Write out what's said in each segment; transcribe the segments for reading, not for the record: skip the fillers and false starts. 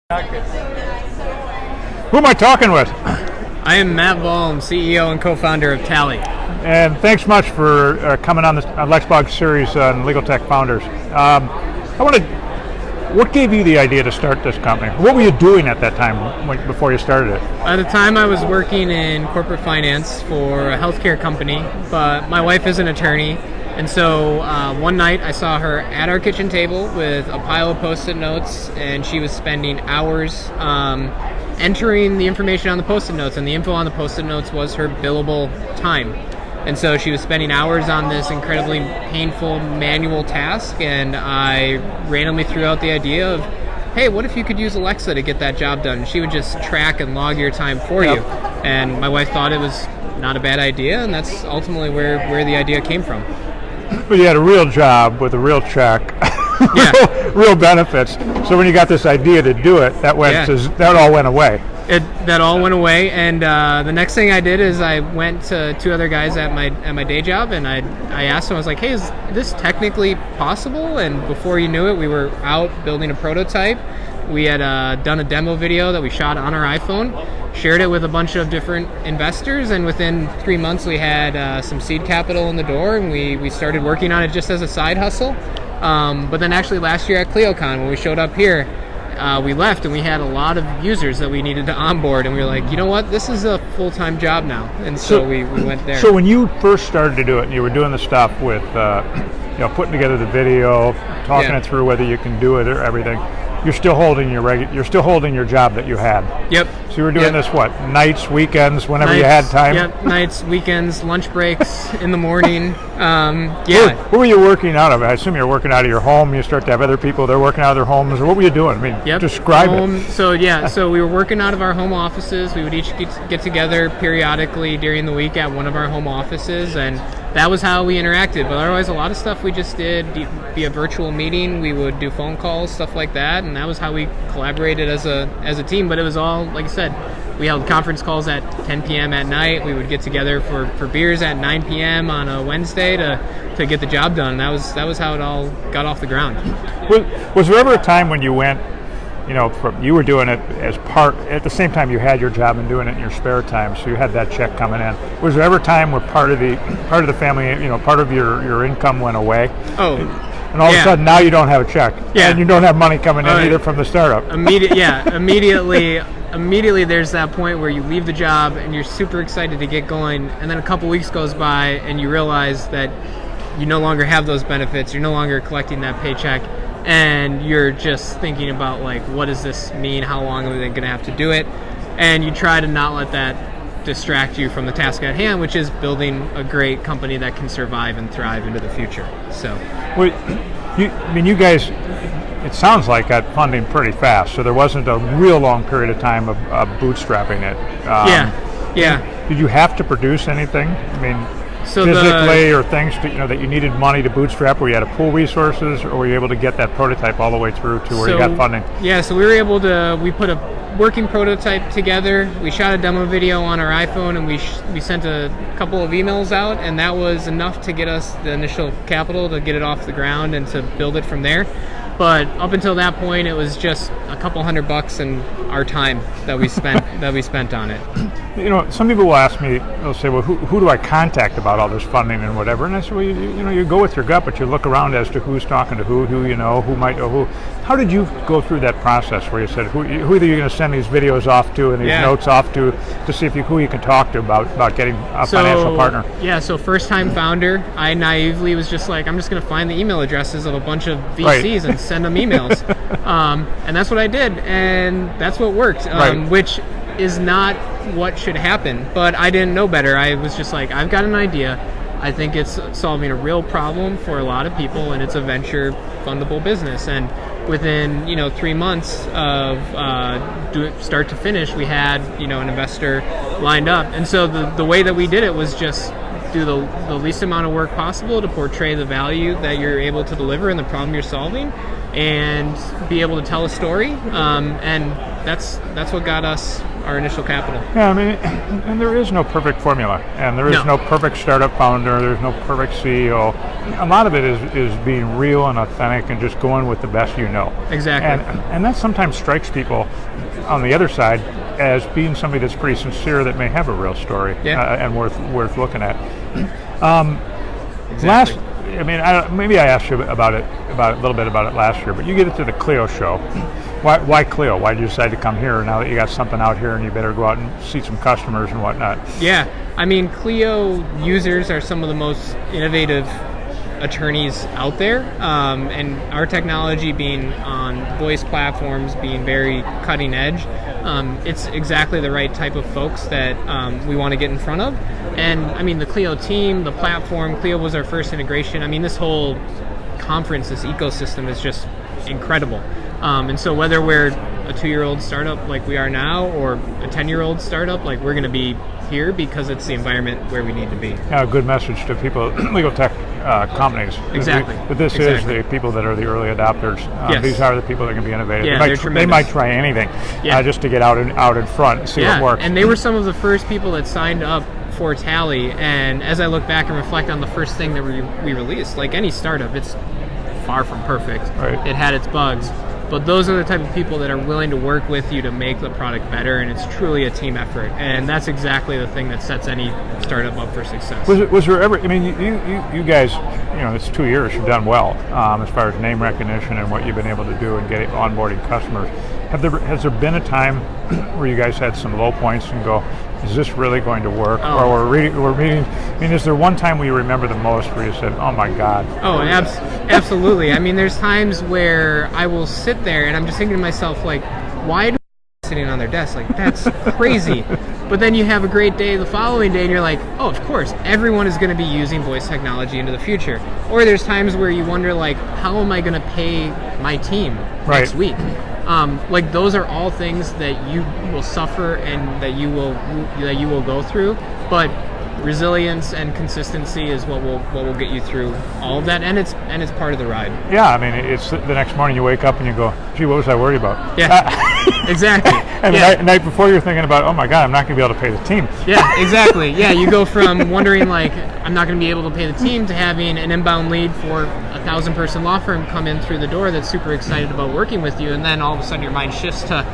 Who am I talking with? I am Matt Volm, CEO and co-founder of Tali. And thanks much for coming on this LexBlog series on legal tech founders. What gave you the idea to start this company? What were you doing at that time before you started it? At the time, I was working in corporate finance for a healthcare company, but my wife is an attorney. And so one night I saw her at our kitchen table with a pile of Post-it notes, and she was spending hours entering the information on the Post-it notes, and the info on the Post-it notes was her billable time. And so she was spending hours on this incredibly painful manual task, and I randomly threw out the idea of, hey, what if you could use Alexa to get that job done? She would just track and log your time for you. And my wife thought it was not a bad idea, and that's ultimately where the idea came from. But you had a real job with a real check, real benefits. So when you got this idea to do it, that all went away. That all went away, and the next thing I did is I went to two other guys at my day job, and I asked them, I was like, hey, is this technically possible? And before you knew it, we were out building a prototype. We had done a demo video that we shot on our iPhone, shared it with a bunch of different investors, and within 3 months we had some seed capital in the door, and we started working on it just as a side hustle. But then actually last year at Clio when we showed up here, we left and we had a lot of users that we needed to onboard, and we were like, you know what, this is a full-time job now. And so we went there. So when you first started to do it and you were doing the stuff with putting together the video, talking it through whether you can do it or everything, you're still holding your job that you had. Yep. So you were doing this nights, weekends, whenever you had time? Yep, nights, weekends, lunch breaks, in the morning. Who were you working out of? I assume you're working out of your home. You start to have other people, they're working out of their homes. Or what were you doing? I mean, describe it. So we were working out of our home offices. We would each get together periodically during the week at one of our home offices, and that was how we interacted. But otherwise, a lot of stuff we just did via virtual meeting. We would do phone calls, stuff like that, and that was how we collaborated as a team. But it was all, like I said, we held conference calls at 10 p.m. at night. We would get together for beers at 9 p.m. on a Wednesday to get the job done. That was how it all got off the ground. Was there ever a time when you went, you were doing it as at the same time you had your job and doing it in your spare time, so you had that check coming in. Was there ever a time where part of the family, part of your income went away? Oh. And all of a sudden now you don't have a check. Yeah. And you don't have money coming in either from the startup. Immediately there's that point where you leave the job and you're super excited to get going, and then a couple weeks goes by and you realize that you no longer have those benefits, you're no longer collecting that paycheck, and you're just thinking about, like, what does this mean? How long are they going to have to do it? And you try to not let that distract you from the task at hand, which is building a great company that can survive and thrive into the future. So, you guys, it sounds like got funding pretty fast, so there wasn't a real long period of time of bootstrapping it. Did you have to produce anything? I mean, physically or things that you needed money to bootstrap, where you had to pool resources, or were you able to get that prototype all the way through to where you got funding? Yeah, so we were able to, we put a working prototype together, we shot a demo video on our iPhone, and we sent a couple of emails out, and that was enough to get us the initial capital to get it off the ground and to build it from there. But up until that point, it was just a couple $100 and our time that we spent on it. Some people will ask me, they'll say, well, who do I contact about all this funding and whatever? And I say, well, you go with your gut, but you look around as to who's talking to who you know, who might know who. How did you go through that process where you said, who are you going to send these videos off to and these notes off to see who you can talk to about getting a financial partner? Yeah, so first-time founder, I naively was just like, I'm just going to find the email addresses of a bunch of VCs and send them emails. And that's what I did, and that's what worked, which is not what should happen, but I didn't know better. I was just like, I've got an idea. I think it's solving a real problem for a lot of people, and it's a venture fundable business. And within 3 months of start to finish, we had an investor lined up. And so the way that we did it was just do the least amount of work possible to portray the value that you're able to deliver and the problem you're solving, and be able to tell a story. And that's what got us our initial capital. Yeah, I mean, and there is no perfect formula, and there is no perfect startup founder. There's no perfect CEO. A lot of it is being real and authentic, and just going with the best you know. Exactly. And that sometimes strikes people on the other side as being somebody that's pretty sincere, that may have a real story and worth looking at. Exactly. Maybe I asked you about a little bit about it last year, but you get it to the Clio show. Why Clio? Why did you decide to come here now that you got something out here and you better go out and see some customers and whatnot? Yeah, I mean, Clio users are some of the most innovative attorneys out there, and our technology being on voice platforms, being very cutting edge, it's exactly the right type of folks that we want to get in front of. And I mean, the Clio team, the platform, Clio was our first integration. I mean, this whole conference, this ecosystem is just incredible. And so whether we're a 2-year-old startup like we are now, or a 10-year-old startup, like, we're going to be here because it's the environment where we need to be. Yeah, a good message to people, legal tech companies. Exactly. But this is the people that are the early adopters. Yes. These are the people that can be innovative. Yeah, they might try anything just to get out in front and see what works. And they were some of the first people that signed up for Tali. And as I look back and reflect on the first thing that we released, like any startup, it's far from perfect. Right. It had its bugs. But those are the type of people that are willing to work with you to make the product better, and it's truly a team effort. And that's exactly the thing that sets any startup up for success. Was there ever? I mean, you guys, it's 2 years. You've done well as far as name recognition and what you've been able to do and getting onboarding customers. Has there been a time where you guys had some low points and go, is this really going to work? Oh. Or we're reading. I mean, is there one time where you remember the most where you said, "Oh my God"? Oh, absolutely. I mean, there's times where I will sit there and I'm just thinking to myself, like, why do sitting on their desk? Like, that's crazy. But then you have a great day the following day and you're like, oh, of course, everyone is going to be using voice technology into the future. Or there's times where you wonder, like, how am I going to pay my team next week? Like, those are all things that you will suffer and that you will go through, but resilience and consistency is what will get you through all of that, and it's part of the ride. Yeah, I mean, it's the next morning you wake up and you go, gee, what was I worried about? Yeah, exactly. And the night before you're thinking about, oh my God, I'm not going to be able to pay the team. Yeah, exactly. Yeah, you go from wondering, like, I'm not going to be able to pay the team, to having an inbound lead for a 1,000-person law firm come in through the door that's super excited about working with you, and then all of a sudden your mind shifts to,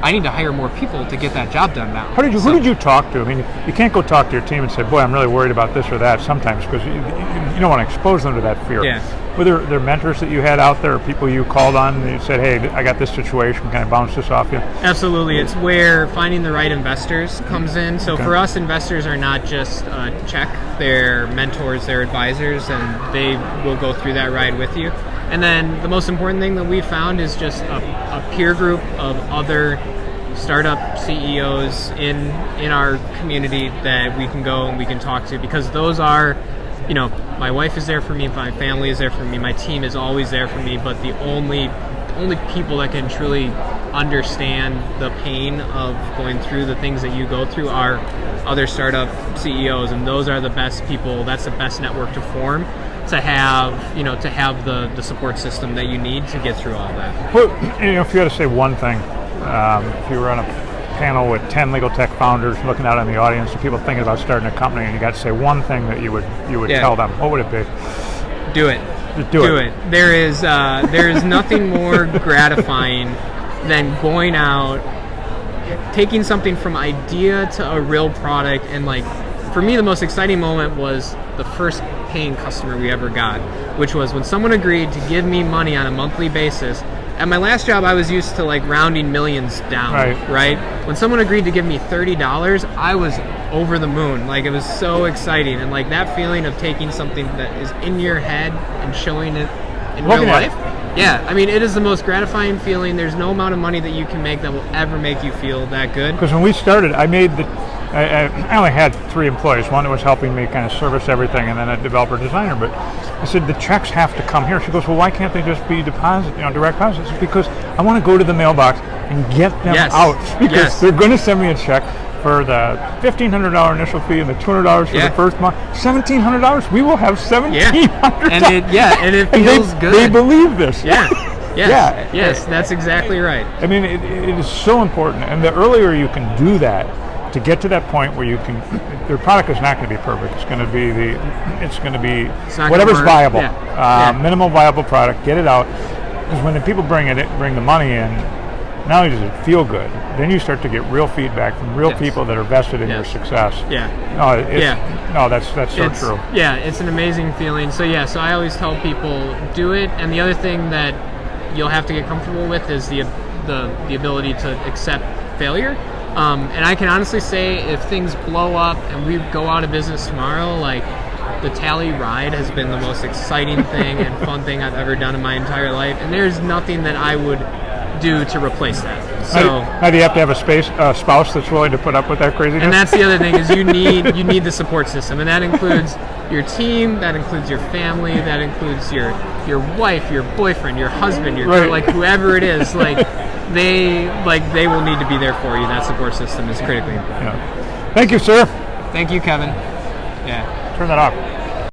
I need to hire more people to get that job done now. Who did you talk to? I mean, you can't go talk to your team and say, boy, I'm really worried about this or that sometimes, because you don't want to expose them to that fear. Yeah. Were there mentors that you had out there, or people you called on and you said, hey, I got this situation, can I bounce this off you? Absolutely. It's where finding the right investors comes in. So for us, investors are not just a check. They're mentors, they're advisors, and they will go through that ride with you. And then the most important thing that we found is just a peer group of other startup CEOs in our community that we can go and we can talk to, because those are, my wife is there for me, my family is there for me, my team is always there for me, but the only people that can truly understand the pain of going through the things that you go through are other startup CEOs, and those are the best people. That's the best network to form, to have the support system that you need to get through all that. Well, if you had to say one thing, if you were on a panel with 10 legal tech founders looking out in the audience, and people thinking about starting a company, and you got to say one thing that you would tell them, what would it be? Do it. Just do it. There is nothing more gratifying than going out, taking something from idea to a real product. And, like, for me, the most exciting moment was the first paying customer we ever got, which was when someone agreed to give me money on a monthly basis. At my last job, I was used to, like, rounding millions down, right? When someone agreed to give me $30, I was over the moon. Like, it was so exciting. And, like, that feeling of taking something that is in your head and showing it in real life. Yeah, I mean, it is the most gratifying feeling. There's no amount of money that you can make that will ever make you feel that good. Because when we started, I only had 3 employees. One that was helping me kind of service everything, and then a developer designer. But I said, the checks have to come here. She goes, well, why can't they just be direct deposits? Because I want to go to the mailbox and get them out. Because they're going to send me a check for the $1,500 initial fee and the $200 for the first month. $1,700. We will have $1,700. And it feels good. They believe this. Yeah, Yes, that's exactly right. I mean, it is so important, and the earlier you can do that, to get to that point where you can, their product is not going to be perfect. It's going to be whatever's viable, minimal viable product. Get it out, because when the people bring the money in, not only does it feel good, then you start to get real feedback from real people that are vested in your success. That's so true. Yeah, it's an amazing feeling. So I always tell people, do it. And the other thing that you'll have to get comfortable with is the ability to accept failure. And I can honestly say, if things blow up and we go out of business tomorrow, like, the Tali ride has been the most exciting thing and fun thing I've ever done in my entire life, and there's nothing that I would do to replace that. So now do you have to have a spouse that's willing to put up with that craziness? And that's the other thing, is you need the support system, and that includes your team, that includes your family, that includes your wife, your boyfriend, your husband, like whoever it is, they will need to be there for you. That support system is critically important. Thank you, sir. Thank you, Kevin. Turn that off.